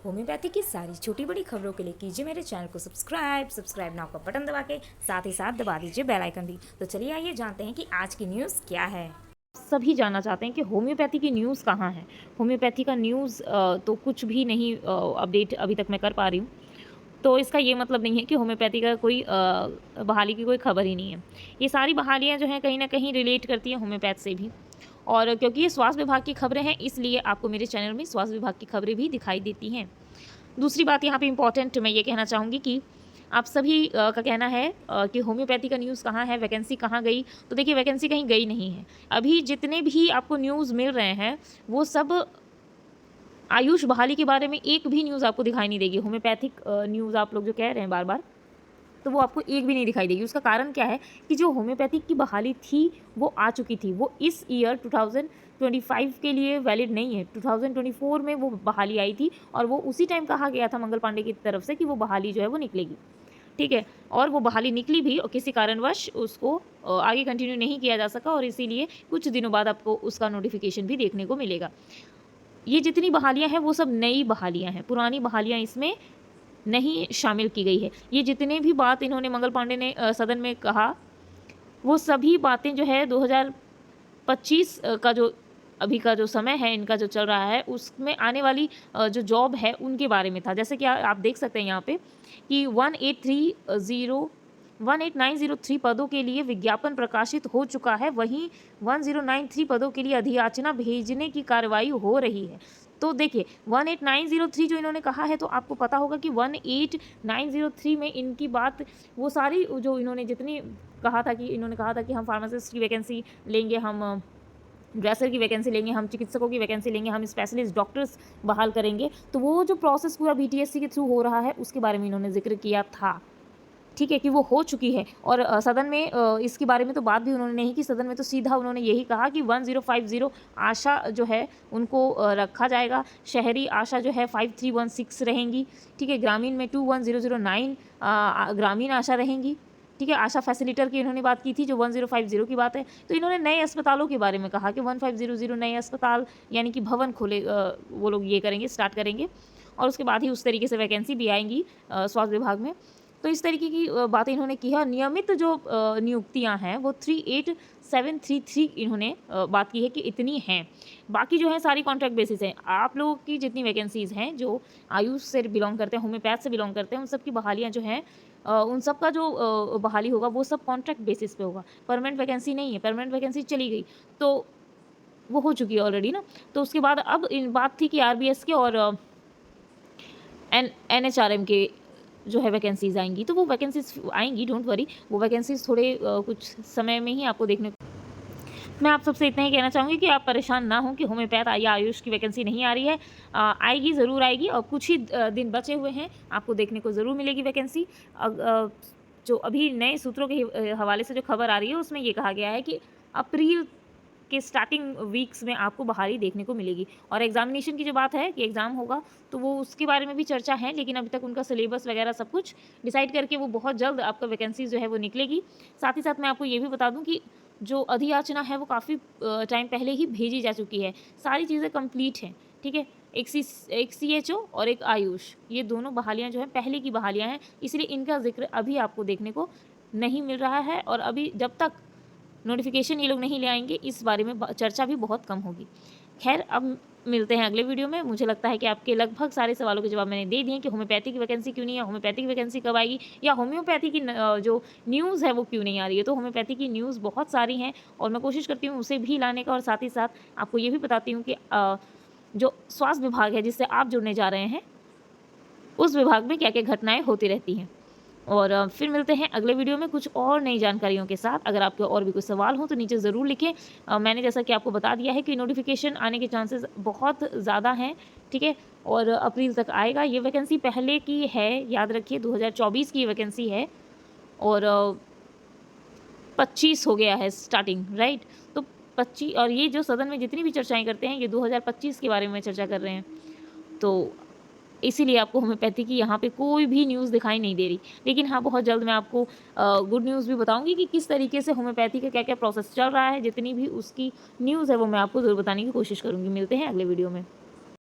Homeopathy की सारी छोटी बड़ी खबरों के लिए कीजिए मेरे चैनल को सब्सक्राइब नाउ का बटन दबा के साथ ही साथ दबा दीजिए बेल आइकन भी। तो चलिए आइए जानते हैं कि आज की न्यूज़ क्या है। सभी जानना चाहते हैं कि होम्योपैथी की न्यूज़ कहाँ है। होम्योपैथी का न्यूज़ तो कुछ भी नहीं अपडेट अभी तक मैं कर पा रही हूँ। तो इसका ये मतलब नहीं है कि होम्योपैथी का कोई बहाली की कोई खबर ही नहीं है। ये सारी बहालियाँ जो हैं कहीं न कहीं रिलेट करती हैं होम्योपैथ से भी। और क्योंकि ये स्वास्थ्य विभाग की खबरें हैं, इसलिए आपको मेरे चैनल में स्वास्थ्य विभाग की खबरें भी दिखाई देती हैं। दूसरी बात यहाँ पे इम्पॉर्टेंट मैं ये कहना चाहूँगी कि आप सभी का कहना है कि होम्योपैथी का न्यूज़ कहाँ है, वैकेंसी कहाँ गई? तो देखिए वैकेंसी कहीं गई नहीं है। अभी जितने भी आपको न्यूज़ मिल रहे हैं, वो सब आयुष बहाली के बारे में एक भी न्यूज़ आपको दिखाई नहीं देगी। होम्योपैथिक न्यूज़ आप लोग जो कह रहे हैं बार-बार, तो वो आपको एक भी नहीं दिखाई देगी। उसका कारण क्या है कि जो होम्योपैथिक की बहाली थी, वो आ चुकी थी। वो इस ईयर 2025 के लिए वैलिड नहीं है। 2024 में वो बहाली आई थी और वो उसी टाइम कहा गया था मंगल पांडे की तरफ से कि वो बहाली जो है वो निकलेगी। ठीक है? और वो बहाली निकली भी और किसी कारणवश उसको आगे कंटिन्यू नहीं किया जा सका और इसीलिए कुछ दिनों बाद आपको उसका नोटिफ़िकेशन भी देखने को मिलेगा। ये जितनी बहालियाँ हैं, वो सब नई बहालियाँ हैं। पुरानी बहालियाँ इसमें नहीं शामिल की गई है। ये जितने भी बात इन्होंने मंगल पांडे ने सदन में कहा, वो सभी बातें जो है 2025 का जो अभी का जो समय है इनका जो चल रहा है, उसमें आने वाली जो जॉब है उनके बारे में था। जैसे कि आप देख सकते हैं यहाँ पे कि 18903 पदों के लिए विज्ञापन प्रकाशित हो चुका है, वहीं 1093 पदों के लिए अधियाचना भेजने की कार्रवाई हो रही है। तो देखिए 18903 जो इन्होंने कहा है, तो आपको पता होगा कि 18903 में इनकी बात वो सारी जो इन्होंने जितनी कहा था कि इन्होंने कहा था कि हम फार्मासिस्ट की वैकेंसी लेंगे, हम ड्रेसर की वैकेंसी लेंगे, हम चिकित्सकों की वैकेंसी लेंगे, हम स्पेशलिस्ट डॉक्टर्स बहाल करेंगे। तो वो जो प्रोसेस पूरा बीटीएससी के थ्रू हो रहा है, उसके बारे में इन्होंने ज़िक्र किया था। ठीक है कि वो हो चुकी है और सदन में इसके बारे में तो बात भी उन्होंने नहीं की। सदन में तो सीधा उन्होंने यही कहा कि 1050 आशा जो है उनको रखा जाएगा। शहरी आशा जो है 5316 रहेंगी। ठीक है, ग्रामीण में 21009 ग्रामीण आशा रहेंगी। ठीक है, आशा फैसिलिटर की इन्होंने बात की थी जो 1050 की बात है। तो इन्होंने नए अस्पतालों के बारे में कहा कि 1500 नए अस्पताल यानी कि भवन खोले वो लोग ये करेंगे, स्टार्ट करेंगे और उसके बाद ही उस तरीके से वैकेंसी भी आएंगी स्वास्थ्य विभाग में। तो इस तरीके की बातें इन्होंने की है। नियमित जो नियुक्तियां हैं वो 38733 इन्होंने बात की है कि इतनी हैं। बाकी जो है सारी कॉन्ट्रैक्ट बेसिस है। आप लोगों की जितनी वैकेंसीज़ हैं जो आयुष से बिलोंग करते हैं, होम्योपैथ से बिलोंग करते हैं, उन सब की बहालियाँ जो हैं उन सब का जो बहाली होगा वो सब कॉन्ट्रैक्ट बेसिस पे होगा। परमानेंट वैकेंसी नहीं है। परमानेंट वैकेंसी चली गई तो वो हो चुकी है ऑलरेडी ना। तो उसके बाद अब इन बात थी कि आरबीएस के और एनएचआरएम के जो है वैकेंसीज़ आएँगी, तो वो वैकेंसीज़ आएँगी, डोंट वरी। वो वैकेंसीज़ थोड़े कुछ समय में ही आपको देखने को। मैं आप सबसे इतना ही कहना चाहूँगी कि आप परेशान ना हों कि होम्योपैथ या आयुष की वैकेंसी नहीं आ रही है। आएगी, ज़रूर आएगी और कुछ ही दिन बचे हुए हैं, आपको देखने को ज़रूर मिलेगी वैकेंसी। जो अभी नए सूत्रों के हवाले से जो खबर आ रही है, उसमें ये कहा गया है कि अप्रैल के स्टार्टिंग वीक्स में आपको बहाली देखने को मिलेगी। और एग्जामिनेशन की जो बात है कि एग्ज़ाम होगा, तो वो उसके बारे में भी चर्चा है, लेकिन अभी तक उनका सिलेबस वगैरह सब कुछ डिसाइड करके वो बहुत जल्द आपका वैकेंसी जो है वो निकलेगी। साथ ही साथ मैं आपको ये भी बता दूं कि जो अधियाचना है वो काफ़ी टाइम पहले ही भेजी जा चुकी है। सारी चीज़ें कंप्लीट हैं। ठीक है, एक सीएचओ और एक आयुष, ये दोनों बहालियाँ जो हैं पहले की बहालियाँ हैं, इसलिए इनका जिक्र अभी आपको देखने को नहीं मिल रहा है और अभी जब तक नोटिफिकेशन ये लोग नहीं ले आएंगे, इस बारे में चर्चा भी बहुत कम होगी। खैर, अब मिलते हैं अगले वीडियो में। मुझे लगता है कि आपके लगभग सारे सवालों के जवाब मैंने दे दिए कि होम्योपैथी की वैकेंसी क्यों नहीं है, होम्योपैथी की वैकेंसी कब आएगी, या होम्योपैथी की जो न्यूज़ है वो क्यों नहीं आ रही है। तो होम्योपैथी की न्यूज़ बहुत सारी हैं और मैं कोशिश करती हूँ उसे भी लाने का, और साथ ही साथ आपको ये भी बताती हूँ कि जो स्वास्थ्य विभाग है जिससे आप जुड़ने जा रहे हैं, उस विभाग में क्या क्या घटनाएँ होती रहती हैं। और फिर मिलते हैं अगले वीडियो में कुछ और नई जानकारियों के साथ। अगर आपके और भी कुछ सवाल हों तो नीचे ज़रूर लिखें। मैंने जैसा कि आपको बता दिया है कि नोटिफिकेशन आने के चांसेस बहुत ज़्यादा हैं। ठीक है, और अप्रैल तक आएगा। ये वैकेंसी पहले की है, याद रखिए 2024 की वैकेंसी है और 25 हो गया है स्टार्टिंग, राइट। तो 25, और ये जो सदन में जितनी भी चर्चाएँ करते हैं ये 2025 के बारे में चर्चा कर रहे हैं। तो इसीलिए आपको होम्योपैथी की यहाँ पे कोई भी न्यूज़ दिखाई नहीं दे रही। लेकिन हाँ, बहुत जल्द मैं आपको गुड न्यूज़ भी बताऊँगी कि किस तरीके से होम्योपैथी का क्या-क्या प्रोसेस चल रहा है। जितनी भी उसकी न्यूज़ है वो मैं आपको ज़रूर बताने की कोशिश करूँगी। मिलते हैं अगले वीडियो में।